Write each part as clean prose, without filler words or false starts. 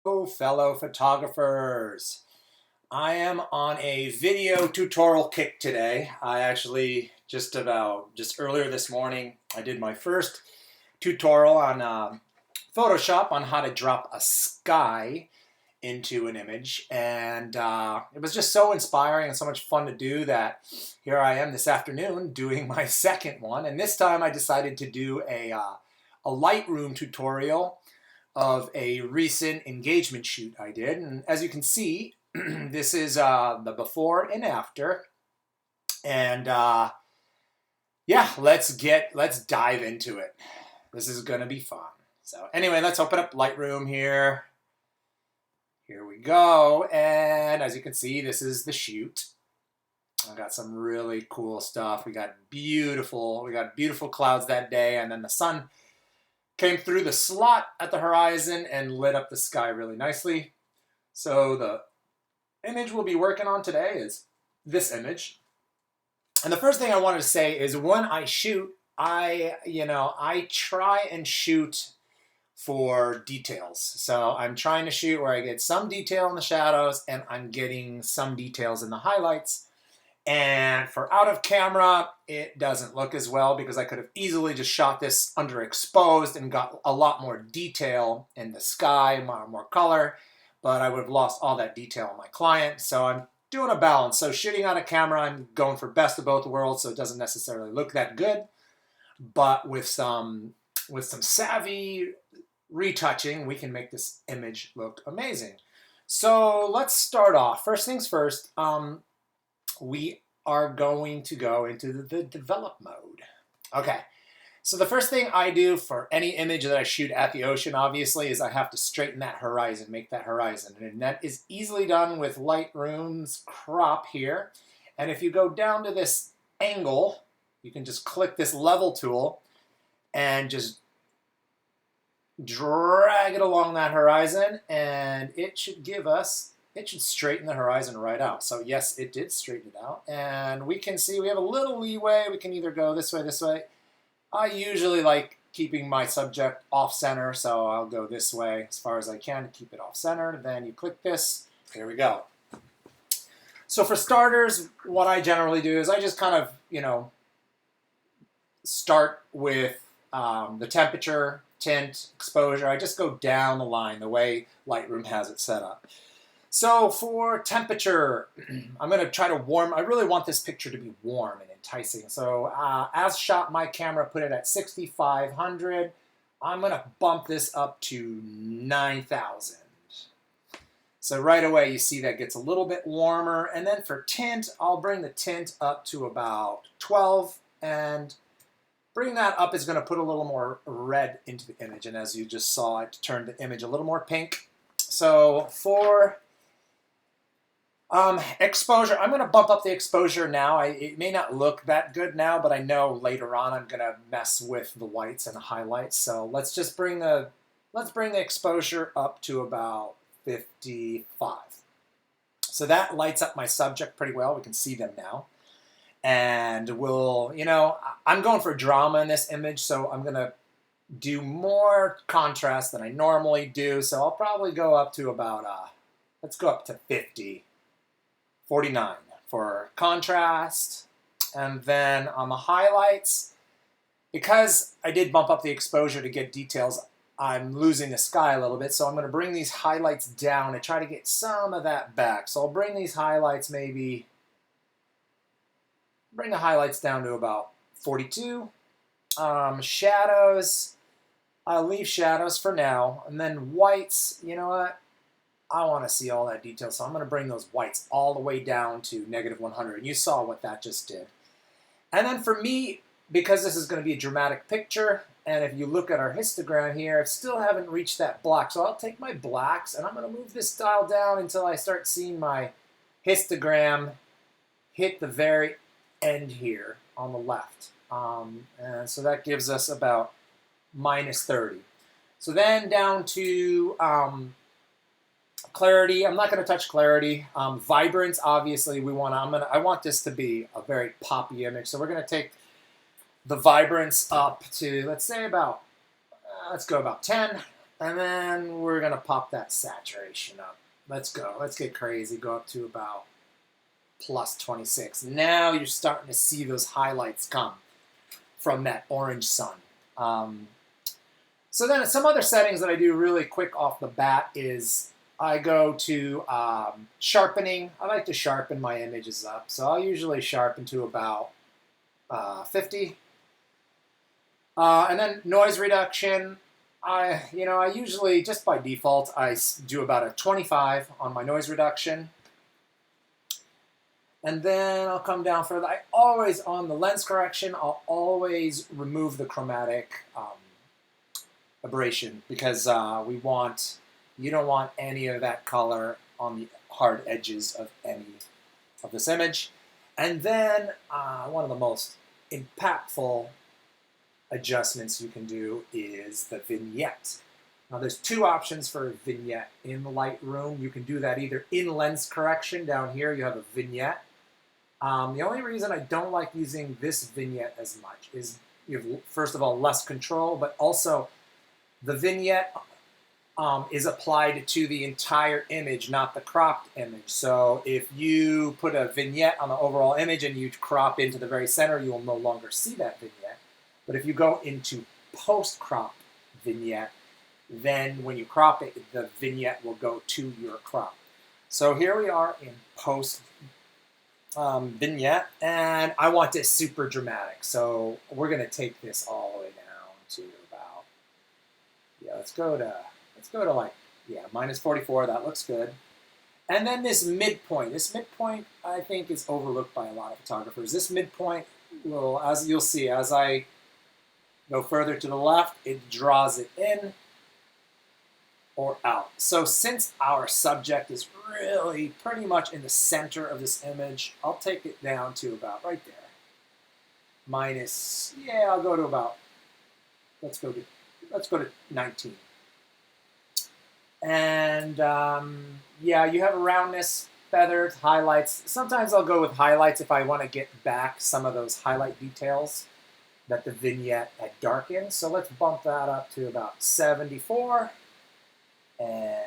Hello, fellow photographers. I am on a video tutorial kick today. I actually just earlier this morning, I did my first tutorial on Photoshop on how to drop a sky into an image, and it was just so inspiring and so much fun to do that here I am this afternoon doing my second one, and this time I decided to do a Lightroom tutorial of a recent engagement shoot I did. And as you can see, this is the before and after. And yeah, let's dive into it. This is gonna be fun. So anyway, let's open up Lightroom here. Here we go. And as you can see, this is the shoot. I got some really cool stuff. We got beautiful clouds that day, and then the sun came through the slot at the horizon and lit up the sky really nicely. So the image we'll be working on today is this image. And the first thing I wanted to say is when I shoot, I try and shoot for details. So I'm trying to shoot where I get some detail in the shadows and I'm getting some details in the highlights. And for out of camera, it doesn't look as well because I could have easily just shot this underexposed and got a lot more detail in the sky, more color, but I would have lost all that detail on my client. So I'm doing a balance. So shooting out of camera, I'm going for best of both worlds, so it doesn't necessarily look that good, but with some savvy retouching, we can make this image look amazing. So let's start off. First things first, we are going to go into the develop mode. Okay, so the first thing I do for any image that I shoot at the ocean, obviously, is I have to straighten that horizon, make that horizon. And that is easily done with Lightroom's crop here. And if you go down to this angle, you can just click this level tool and just drag it along that horizon, and it should straighten the horizon right out. So yes, it did straighten it out. And we can see we have a little leeway. We can either go this way. I usually like keeping my subject off center, so I'll go this way as far as I can to keep it off center. Then you click this, here we go. So for starters, what I generally do is I just kind of, start with the temperature, tint, exposure. I just go down the line the way Lightroom has it set up. So for temperature, I'm going to try to warm. I really want this picture to be warm and enticing. So as shot, my camera put it at 6,500. I'm going to bump this up to 9,000. So right away, you see that gets a little bit warmer. And then for tint, I'll bring the tint up to about 12. And bring that up is going to put a little more red into the image. And as you just saw, it turned the image a little more pink. So for exposure, I'm going to bump up the exposure now. It may not look that good now, but I know later on I'm going to mess with the whites and the highlights. So let's just bring the exposure up to about 55. So that lights up my subject pretty well. We can see them now. And I'm going for drama in this image, so I'm going to do more contrast than I normally do. So I'll probably go up to about, let's go up to 49 for contrast. And then on the highlights, because I did bump up the exposure to get details, I'm losing the sky a little bit. So I'm going to bring these highlights down and try to get some of that back. So I'll bring these highlights bring the highlights down to about 42. Shadows, I'll leave shadows for now. And then whites, you know what? I want to see all that detail, so I'm going to bring those whites all the way down to -100. You saw what that just did. And then for me, because this is going to be a dramatic picture, and if you look at our histogram here, I still haven't reached that black. So I'll take my blacks, and I'm going to move this dial down until I start seeing my histogram hit the very end here on the left. And so that gives us about -30. So then down to clarity. I'm not going to touch clarity. Vibrance, obviously, I want this to be a very poppy image. So we're going to take the vibrance up to, let's say let's go about 10. And then we're gonna pop that saturation up. Let's go. Let's get crazy. Go up to about plus 26. Now you're starting to see those highlights come from that orange sun. So then some other settings that I do really quick off the bat is I go to sharpening. I like to sharpen my images up. So I'll usually sharpen to about 50. And then noise reduction. I usually, just by default, I do about a 25 on my noise reduction. And then I'll come down further. I always, on the lens correction, I'll always remove the chromatic aberration because you don't want any of that color on the hard edges of any of this image. And then one of the most impactful adjustments you can do is the vignette. Now there's two options for a vignette in Lightroom. You can do that either in lens correction. Down here you have a vignette. The only reason I don't like using this vignette as much is you have, first of all, less control, but also the vignette is applied to the entire image, not the cropped image. So if you put a vignette on the overall image and you crop into the very center, you will no longer see that vignette. But if you go into post-crop vignette, then when you crop it, the vignette will go to your crop. So here we are in post vignette, and I want this super dramatic. So we're going to take this all the way down to about, let's go to like, minus 44. That looks good. And then this midpoint. This midpoint, I think, is overlooked by a lot of photographers. This midpoint will, as you'll see, as I go further to the left, it draws it in or out. So since our subject is really pretty much in the center of this image, I'll take it down to about right there. Minus, I'll go to about, let's go to 19. And you have a roundness, feathers, highlights. Sometimes I'll go with highlights if I want to get back some of those highlight details that the vignette had darkened. So let's bump that up to about 74. And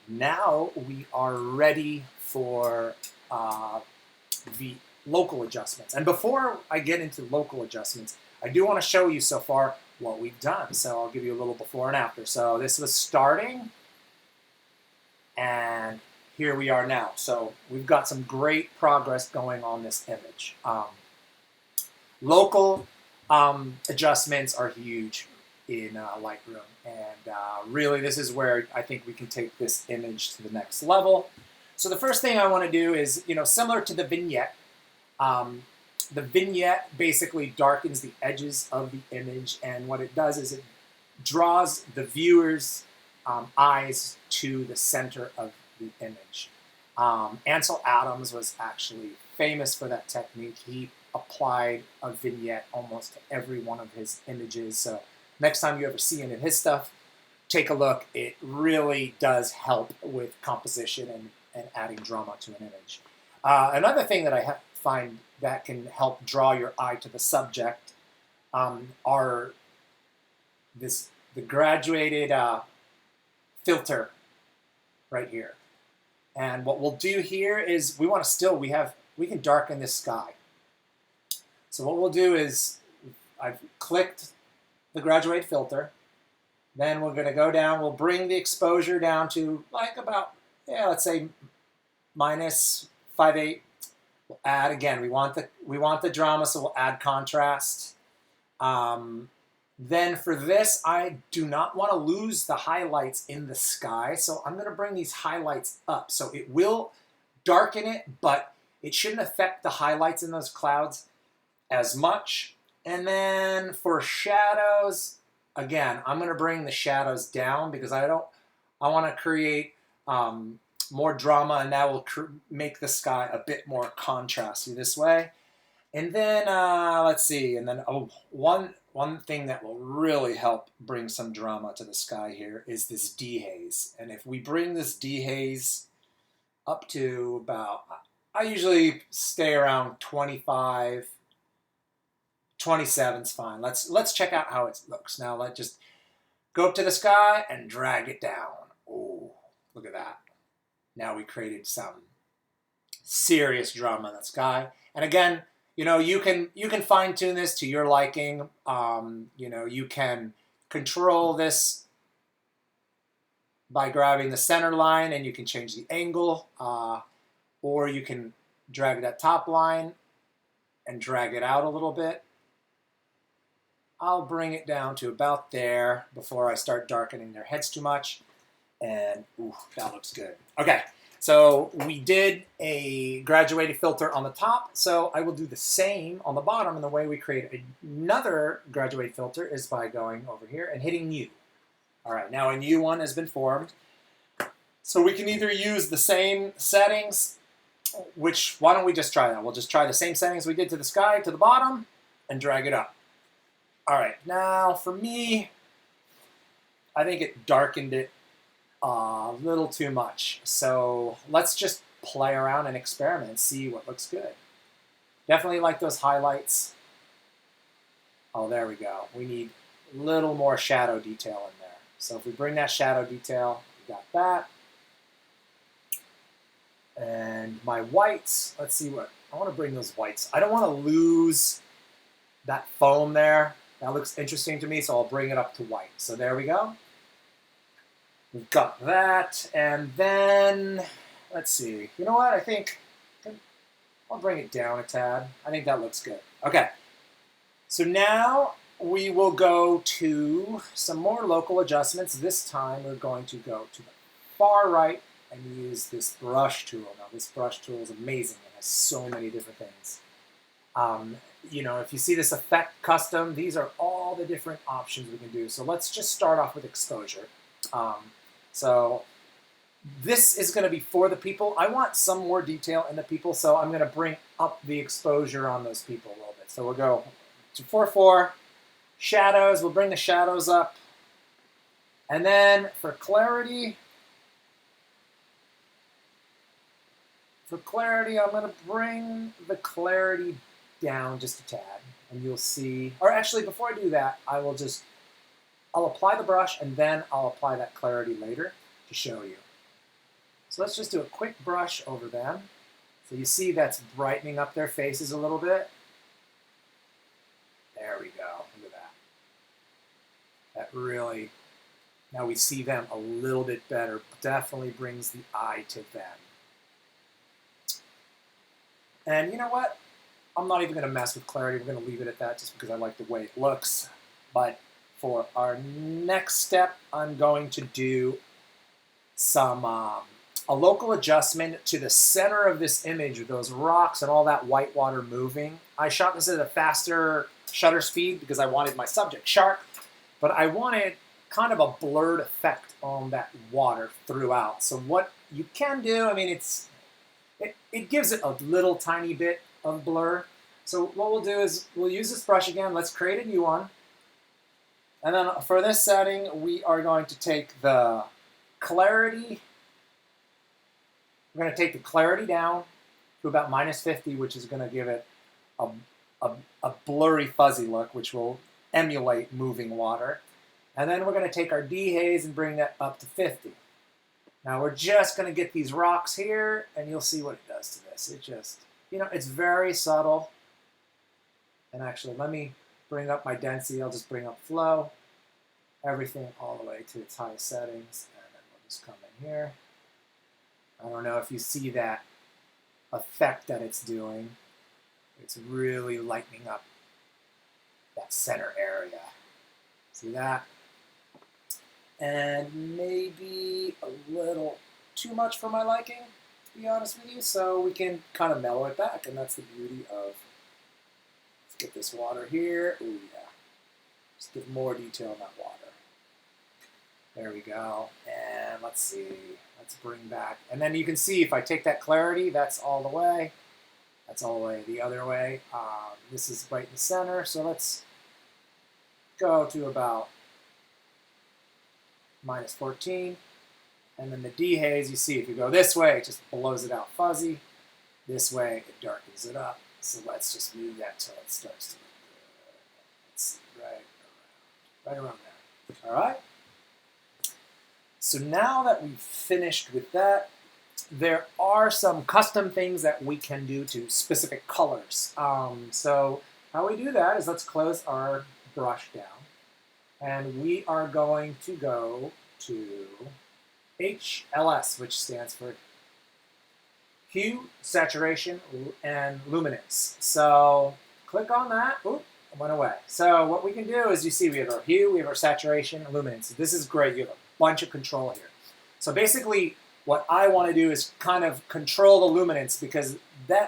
now we are ready for the local adjustments. And before I get into local adjustments, I do want to show you so far what we've done. So I'll give you a little before and after. So this was starting, and here we are now. So we've got some great progress going on this image. Local adjustments are huge in Lightroom, and really this is where I think we can take this image to the next level. So the first thing I want to do is, similar to the vignette, the vignette basically darkens the edges of the image, and what it does is it draws the viewer's eyes to the center of the image. Ansel Adams was actually famous for that technique. He applied a vignette almost to every one of his images. So next time you ever see any of his stuff, take a look. It really does help with composition and adding drama to an image. Another thing that I find that can help draw your eye to the subject are the graduated filter right here. And what we'll do here is we can darken this sky. So what we'll do is I've clicked the graduate filter. Then we're going to go down. We'll bring the exposure down to like about, let's say minus 5.8. We'll add, again, we want the drama, so we'll add contrast. Then for this, I do not want to lose the highlights in the sky, so I'm going to bring these highlights up. So it will darken it, but it shouldn't affect the highlights in those clouds as much. And then for shadows, again, I'm going to bring the shadows down because I want to create more drama, and that will make the sky a bit more contrasty this way. And then let's see, and then one thing that will really help bring some drama to the sky here is this dehaze. And if we bring this dehaze up to about, I usually stay around 25, 27's fine. Let's check out how it looks. Now let's just Go up to the sky and drag it down. Oh, look at that. Now we created some serious drama in the sky. And again, you know, you can fine tune this to your liking. You know, you can control this by grabbing the center line, and you can change the angle, or you can drag that top line and drag it out a little bit. I'll bring it down to about there before I start darkening their heads too much. And ooh, that looks good. Okay, so we did a graduated filter on the top, so I will do the same on the bottom. And the way we create another graduated filter is by going over here and hitting U. All right, now a new one has been formed. So we can either use the same settings, which, why don't we just try that? We'll just try the same settings we did to the sky, to the bottom, and drag it up. All right, now for me, I think it darkened it a little too much. So let's just play around and experiment and see what looks good. Definitely like those highlights. Oh, there we go. We need a little more shadow detail in there. So if we bring that shadow detail, we got that. And my whites, let's see what, I want to bring those whites. I don't want to lose that foam there. That looks interesting to me, so I'll bring it up to white. So there we go. We've got that, and then, let's see. You know what, I think I'll bring it down a tad. I think that looks good. Okay, so now we will go to some more local adjustments. This time we're going to go to the far right and use this brush tool. Now this brush tool is amazing. It has so many different things. You know, if you see this effect custom, these are all the different options we can do. So let's just start off with exposure. So this is going to be for the people. I want some more detail in the people, so I'm going to bring up the exposure on those people a little bit. So we'll go to 4:4, shadows. We'll bring the shadows up. And then for clarity, I'm going to bring the clarity down just a tad, and you'll see, or actually before I do that, I'll apply the brush and then I'll apply that clarity later to show you. So let's just do a quick brush over them. So you see that's brightening up their faces a little bit. There we go, look at that. That really, now we see them a little bit better, definitely brings the eye to them. And you know what? I'm not even going to mess with clarity. We're going to leave it at that just because I like the way it looks. But for our next step, I'm going to do some a local adjustment to the center of this image with those rocks and all that white water moving. I shot this at a faster shutter speed because I wanted my subject sharp, but I wanted kind of a blurred effect on that water throughout. So what you can do, I mean, it gives it a little tiny bit of blur. So what we'll do is we'll use this brush again. Let's create a new one. And then for this setting, we are going to take the clarity. We're going to take the clarity down to about -50, which is going to give it a blurry, fuzzy look, which will emulate moving water. And then we're going to take our dehaze and bring that up to 50. Now we're just going to get these rocks here, and you'll see what it does to this. It just, you know, it's very subtle. And actually, let me bring up my density. I'll just bring up flow, everything all the way to its highest settings. And then we'll just come in here. I don't know if you see that effect that it's doing. It's really lightening up that center area. See that? And maybe a little too much for my liking, to be honest with you. So we can kind of mellow it back, and that's the beauty of, let's get this water here. Ooh, yeah. Just give more detail in that water. There we go. And let's see. Let's bring back. And then you can see if I take that clarity, that's all the way. That's all the way the other way. This is right in the center. So let's go to about -14. And then the dehaze, you see, if you go this way, it just blows it out fuzzy. This way, it darkens it up. So let's just move that till it starts to look good. Let's see, right around there. All right. So now that we've finished with that, there are some custom things that we can do to specific colors. So how we do that is let's close our brush down. And we are going to go to HLS, which stands for Hue, Saturation, and Luminance. So click on that. Oop, it went away. So what we can do is, you see we have our hue, we have our saturation, and luminance. This is great. You have a bunch of control here. So basically, what I want to do is kind of control the luminance, because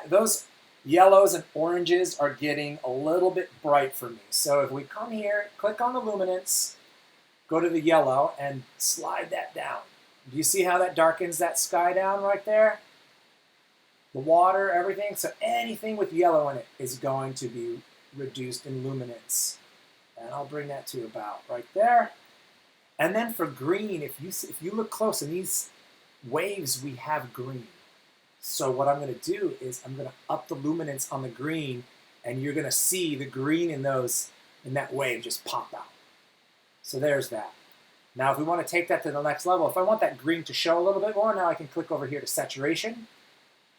those yellows and oranges are getting a little bit bright for me. So if we come here, click on the luminance, go to the yellow, and slide that down. Do you see how that darkens that sky down right there? The water, everything. So anything with yellow in it is going to be reduced in luminance. And I'll bring that to about right there. And then for green, if you look close in these waves, we have green. So what I'm going to do is I'm going to up the luminance on the green, and you're going to see the green in that wave just pop out. So there's that. Now if we want to take that to the next level, if I want that green to show a little bit more, now I can click over here to saturation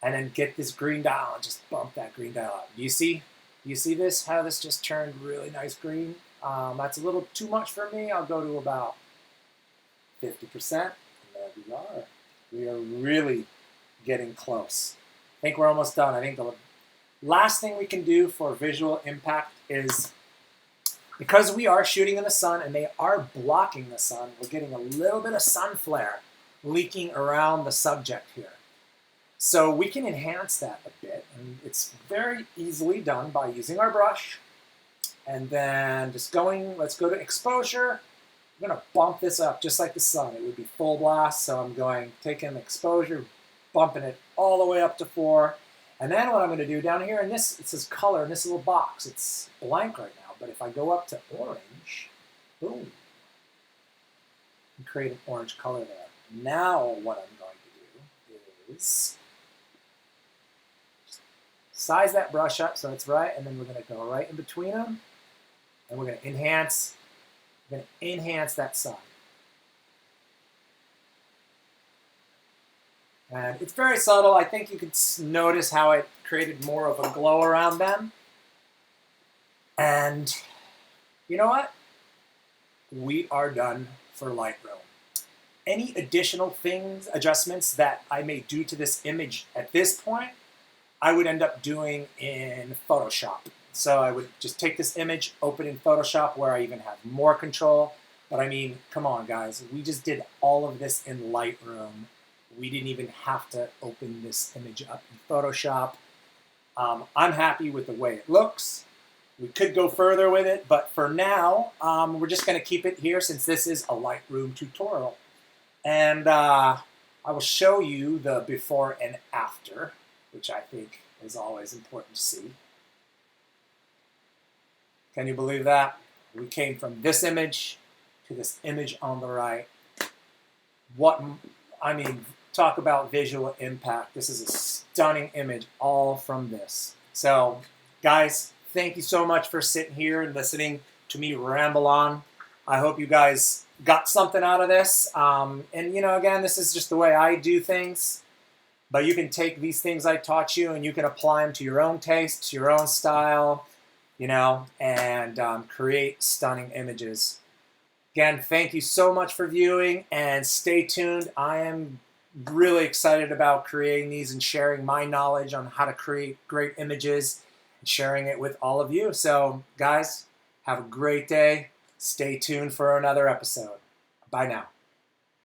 and then get this green dial and just bump that green dial up. Do you see this? How this just turned really nice green? That's a little too much for me. I'll go to about 50%. And there we are. We are really getting close. I think we're almost done. I think the last thing we can do for visual impact is, because we are shooting in the sun and they are blocking the sun, we're getting a little bit of sun flare leaking around the subject here. So we can enhance that a bit, and it's very easily done by using our brush. And then just let's go to exposure. I'm going to bump this up just like the sun. It would be full blast, so I'm taking exposure, bumping it all the way up to 4. And then what I'm going to do down here in this, it says color in this little box. It's blank right now, but if I go up to orange, boom, and create an orange color there. Now what I'm going to do is size that brush up so it's right, and then we're going to go right in between them, and we're going to enhance that sun. And it's very subtle. I think you could notice how it created more of a glow around them. And you know what? We are done for Lightroom. Any additional adjustments that I may do to this image at this point, I would end up doing in Photoshop. So I would just take this image, open in Photoshop, where I even have more control. But I mean, come on guys, we just did all of this in Lightroom. We didn't even have to open this image up in Photoshop. I'm happy with the way it looks. We could go further with it, but for now, we're just going to keep it here since this is a Lightroom tutorial. And I will show you the before and after, which I think is always important to see. Can you believe that? We came from this image to this image on the right. Talk about visual impact. This is a stunning image, all from this. So, guys, thank you so much for sitting here and listening to me ramble on. I hope you guys got something out of this. And, again, this is just the way I do things. But you can take these things I taught you and you can apply them to your own taste, to your own style, and create stunning images. Again, thank you so much for viewing, and stay tuned. I am really excited about creating these and sharing my knowledge on how to create great images and sharing it with all of you. So, guys, have a great day. Stay tuned for another episode. Bye now.